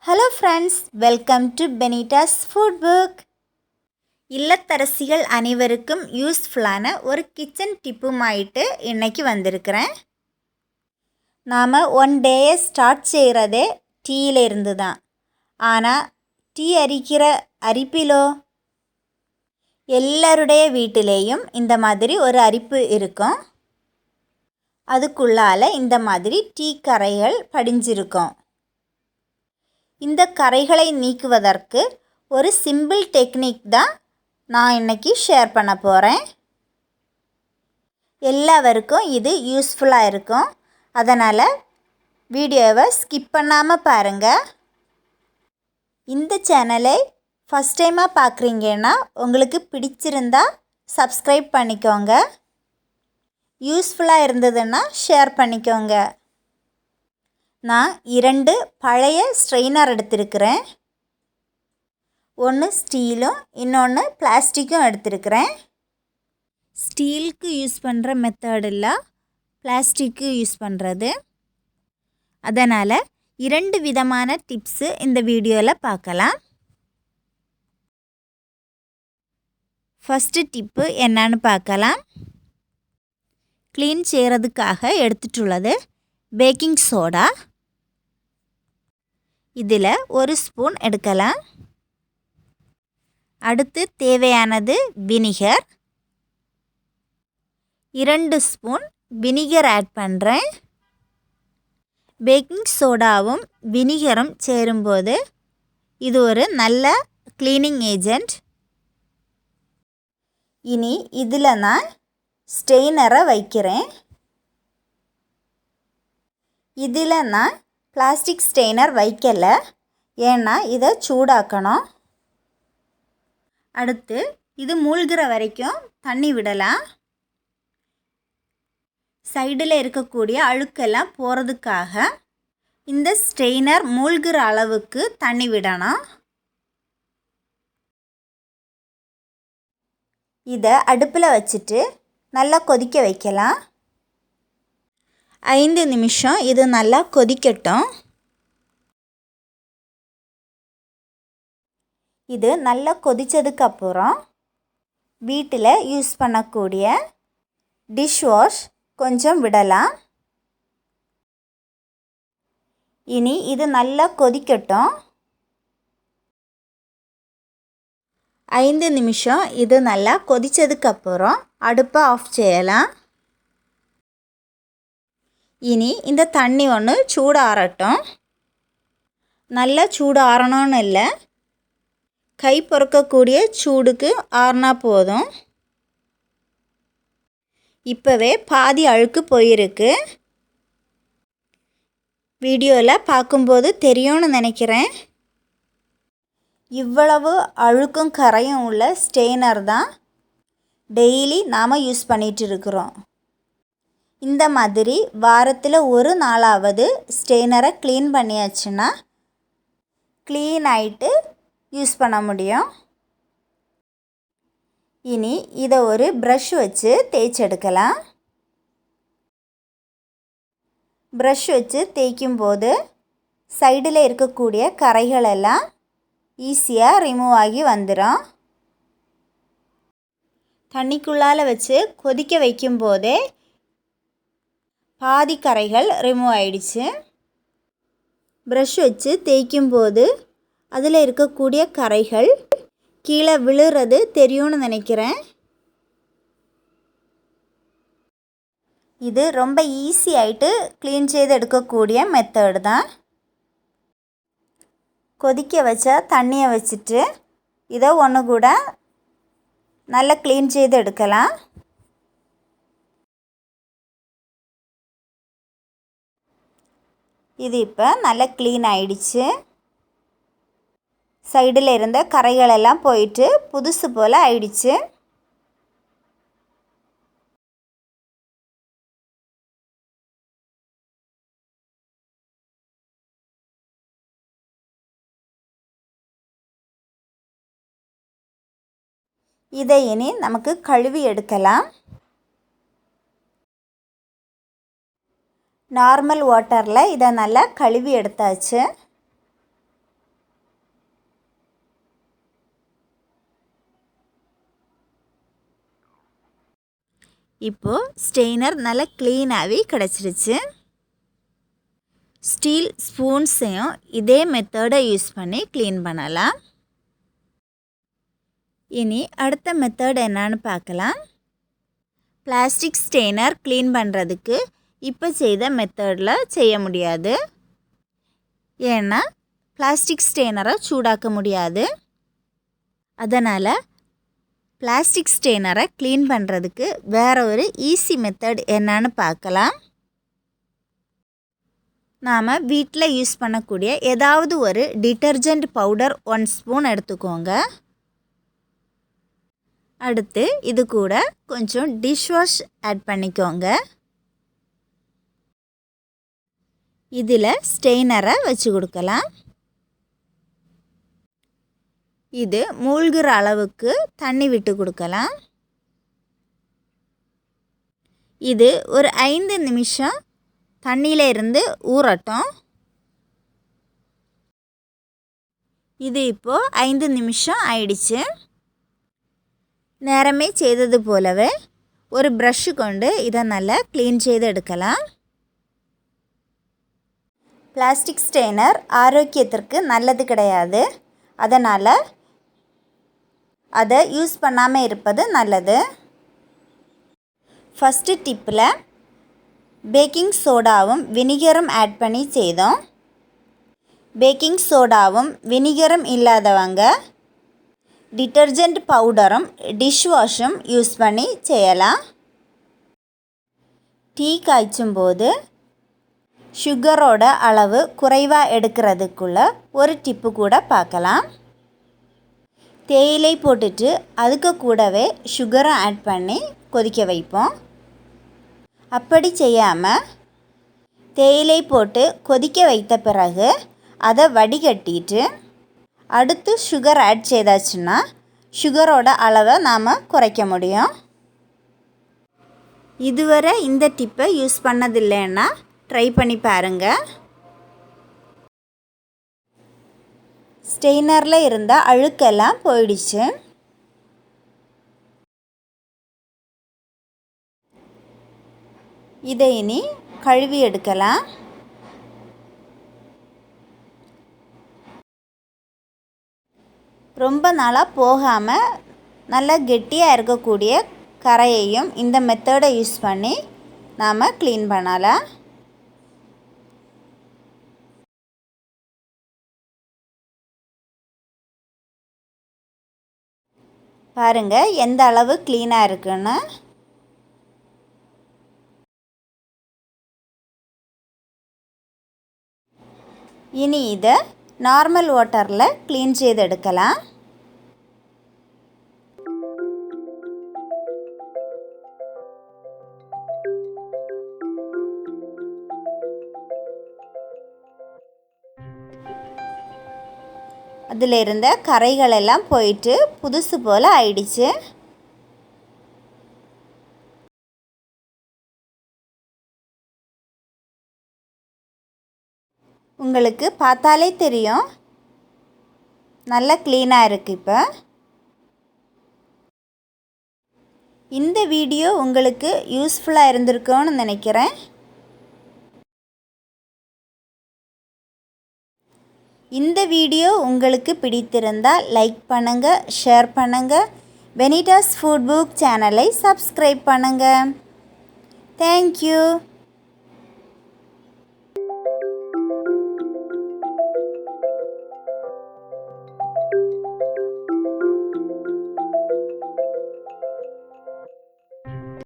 Hello friends, welcome to Benita's food book. இல்லத்தரசிகள் அனைவருக்கும் யூஸ்ஃபுல்லான ஒரு கிச்சன் டிப்புமாயிட்டு இன்றைக்கி வந்திருக்கிறேன். நாம் ஒன் டேயை ஸ்டார்ட் செய்கிறதே டீயில் இருந்து தான். ஆனால் டீ அரிக்கிற அரிப்பிலோ எல்லாருடைய வீட்டிலேயும் இந்த மாதிரி ஒரு அரிப்பு இருக்கும். அதுக்குள்ளால் இந்த மாதிரி டீ கரைகள் படிஞ்சிருக்கும். இந்த கரைகளை நீக்குவதற்கு ஒரு சிம்பிள் டெக்னிக் தான் நான் இன்றைக்கி ஷேர் பண்ண போகிறேன். எல்லாருக்கும் இது யூஸ்ஃபுல்லாக இருக்கும். அதனால் வீடியோவை ஸ்கிப் பண்ணாமல் பாருங்கள். இந்த சேனலை ஃபஸ்ட் டைமாக பார்க்குறீங்கன்னா உங்களுக்கு பிடிச்சிருந்தா சப்ஸ்கிரைப் பண்ணிக்கோங்க. யூஸ்ஃபுல்லாக இருந்ததுன்னா ஷேர் பண்ணிக்கோங்க. நான் 2 பழைய ஸ்ட்ரெயினர் எடுத்திருக்கிறேன். ஒன்று ஸ்டீலும் இன்னொன்று பிளாஸ்டிக்கும் எடுத்திருக்கிறேன். ஸ்டீலுக்கு யூஸ் பண்ணுற மெத்தடில் பிளாஸ்டிக்கு யூஸ் பண்ணுறது. அதனால் 2 விதமான டிப்ஸு இந்த வீடியோவில் பார்க்கலாம். ஃபஸ்ட்டு டிப்பு என்னன்னு பார்க்கலாம். க்ளீன் செய்கிறதுக்காக எடுத்துட்டுள்ளது பேக்கிங் சோடா. இதில் 1 ஸ்பூன் எடுக்கலாம். அடுத்து தேவையானது வினிகர். 2 ஸ்பூன் வினிகர் ஆட் பண்ணுறேன். பேக்கிங் சோடாவும் வினிகரும் சேரும்போது இது ஒரு நல்ல க்ளீனிங் ஏஜெண்ட். இனி இதில் நான் ஸ்டெயினரை வைக்கிறேன். இதில் நான் பிளாஸ்டிக் ஸ்டெயினர் வைக்கலை, ஏன்னா இதை சூடாக்கணும். அடுத்து இது மூழ்கிற வரைக்கும் தண்ணி விடலாம். சைடில் இருக்கக்கூடிய அழுக்கெல்லாம் போகிறதுக்காக இந்த ஸ்டெயினர் மூழ்கிற அளவுக்கு தண்ணி விடணும். இதை அடுப்பில் வச்சுட்டு நல்லா கொதிக்க வைக்கலாம். 5 நிமிஷம் இது நல்லா கொதிக்கட்டும். இது நல்லா கொதித்ததுக்கப்புறம் வீட்டில் யூஸ் பண்ணக்கூடிய டிஷ் வாஷ் கொஞ்சம் விடலாம். இனி இது நல்லா கொதிக்கட்டும். 5 நிமிஷம் இது நல்லா கொதித்ததுக்கப்புறம் அடுப்பை ஆஃப் செய்யலாம். இனி இந்த தண்ணி ஒன்று சூடாறட்டும். நல்லா சூடு ஆறணும்னு இல்லை, கை பொறுக்கக்கூடிய சூடுக்கு ஆறினா போதும். இப்போவே பாதி அழுக்கு போயிருக்கு. வீடியோவில் பார்க்கும்போது தெரியும்னு நினைக்கிறேன். இவ்வளவு அழுக்கும் கரையும் உள்ள ஸ்டெயினர் தான் டெய்லி நாம் யூஸ் பண்ணிகிட்டு இருக்கிறோம். இந்த மாதிரி வாரத்தில் ஒரு நாளாவது ஸ்டெயினரை க்ளீன் பண்ணியாச்சுன்னா க்ளீன் ஆகிட்டு யூஸ் பண்ண முடியும். இனி இதை ஒரு ப்ரஷ் வச்சு தேய்ச்சி எடுக்கலாம். ப்ரஷ் வச்சு தேய்க்கும்போது சைடில் இருக்கக்கூடிய கரைகளெல்லாம் ஈஸியாக ரிமூவ் ஆகி வந்துடும். தண்ணிக்குள்ளால் வச்சு கொதிக்க வைக்கும்போதே பாதி கரைகள் ரிமூவ் ஆயிடுச்சு. ப்ரஷ் வச்சு தேய்க்கும்போது அதில் இருக்கக்கூடிய கரைகள் கீழே விழுறது தெரியும்னு நினைக்கிறேன். இது ரொம்ப ஈஸியாயிட்டு க்ளீன் செய்து எடுக்கக்கூடிய மெத்தடு தான். கொதிக்க வச்ச தண்ணியை வச்சுட்டு இதை ஒன்று கூட நல்லா க்ளீன் செய்து எடுக்கலாம். இது இப்போ நல்லா க்ளீன் ஆயிடுச்சு. சைடில் இருந்த கரைகளெல்லாம் போயிட்டு புதுசு போல் ஆயிடுச்சு. இதை இனி நமக்கு கழுவி எடுக்கலாம். நார்மல் வாட்டரில் இதை நல்லா கழுவி எடுத்தாச்சு. இப்போது ஸ்டெய்னர் நல்லா க்ளீனாகவே கிடச்சிருச்சு. ஸ்டீல் ஸ்பூன்ஸையும் இதே மெத்தடை யூஸ் பண்ணி க்ளீன் பண்ணலாம். இனி அடுத்த மெத்தட் என்னன்னு பார்க்கலாம். பிளாஸ்டிக் ஸ்டெய்னர் க்ளீன் பண்ணுறதுக்கு இப்போ செய்த மெத்தடில் செய்ய முடியாது. ஏன்னா பிளாஸ்டிக் ஸ்டெய்னரை சூடாக்க முடியாது. அதனால் பிளாஸ்டிக் ஸ்டெய்னரை க்ளீன் பண்ணுறதுக்கு வேறு ஒரு ஈஸி மெத்தட் என்னன்னு பார்க்கலாம். நாம் வீட்டில் யூஸ் பண்ணக்கூடிய ஏதாவது ஒரு டிட்டர்ஜெண்ட் பவுடர் 1 ஸ்பூன் எடுத்துக்கோங்க. அடுத்து இது கூட கொஞ்சம் டிஷ்வாஷ் ஆட் பண்ணிக்கோங்க. இதில் ஸ்டெய்னரை வச்சு கொடுக்கலாம். இது மூழ்கிற அளவுக்கு தண்ணி விட்டு கொடுக்கலாம். இது ஒரு 5 நிமிஷம் தண்ணியில் இருந்து ஊறட்டும். இது இப்போது 5 நிமிஷம் ஆயிடுச்சு. நேரமே செய்தது போலவே ஒரு ப்ரஷ்ஷு கொண்டு இதை நல்லா க்ளீன் செய்து எடுக்கலாம். பிளாஸ்டிக் ஸ்டெய்னர் ஆரோக்கியத்திற்கு நல்லது கிடையாது. அதனால் அதை யூஸ் பண்ணாமல் இருப்பது நல்லது. ஃபஸ்ட்டு டிப்பில் பேக்கிங் சோடாவும் வினிகரும் ஆட் பண்ணி செய்தோம். பேக்கிங் சோடாவும் வினிகரும் இல்லாதவங்க டிட்டர்ஜெண்ட் பவுடரும் டிஷ்வாஷும் யூஸ் பண்ணி செய்யலாம். டீ காய்ச்சும் போது சுகரோட அளவு குறைவாக எடுக்கிறதுக்குள்ள ஒரு டிப்பு கூட பார்க்கலாம். தேயிலை போட்டுட்டு அதுக்கு கூடவே சுகரை ஆட் பண்ணி கொதிக்க வைப்போம். அப்படி செய்யாமல் தேயிலை போட்டு கொதிக்க வைத்த பிறகு அதை வடிகட்டிட்டு அடுத்து சுகர் ஆட் செய்தாச்சுன்னா சுகரோட அளவை நாம் குறைக்க முடியும். இதுவரை இந்த டிப்பை யூஸ் பண்ணதில்லைன்னா ட்ரை பண்ணி பாருங்கள். ஸ்டெய்னரில் இருந்த அழுக்கெல்லாம் போயிடுச்சு. இதை இனி கழுவி எடுக்கலாம். ரொம்ப நாளாக போகாமல் நல்லா கெட்டியாக இருக்கக்கூடிய கரையையும் இந்த மெத்தடை யூஸ் பண்ணி நாம் க்ளீன் பண்ணலாம். பாருங்கள் எந்த அளவு க்ளீனாக இருக்குன்னு. இனி இதை நார்மல் வாட்டரில் க்ளீன் செய்து எடுக்கலாம். அதில் இருந்த கரைகள் எல்லாம் போயிட்டு புதுசு போல் ஆயிடுச்சு. உங்களுக்கு பார்த்தாலே தெரியும் நல்லா க்ளீனாக இருக்குது. இப்போ இந்த வீடியோ உங்களுக்கு யூஸ்ஃபுல்லாக இருந்திருக்கும்னு நினைக்கிறேன். இந்த வீடியோ உங்களுக்கு பிடித்திருந்தால் லைக் பண்ணுங்கள், ஷேர் பண்ணுங்கள். வெனிடாஸ் ஃபுட் புக் சேனலை சப்ஸ்கிரைப் பண்ணுங்கள். தேங்க்யூ.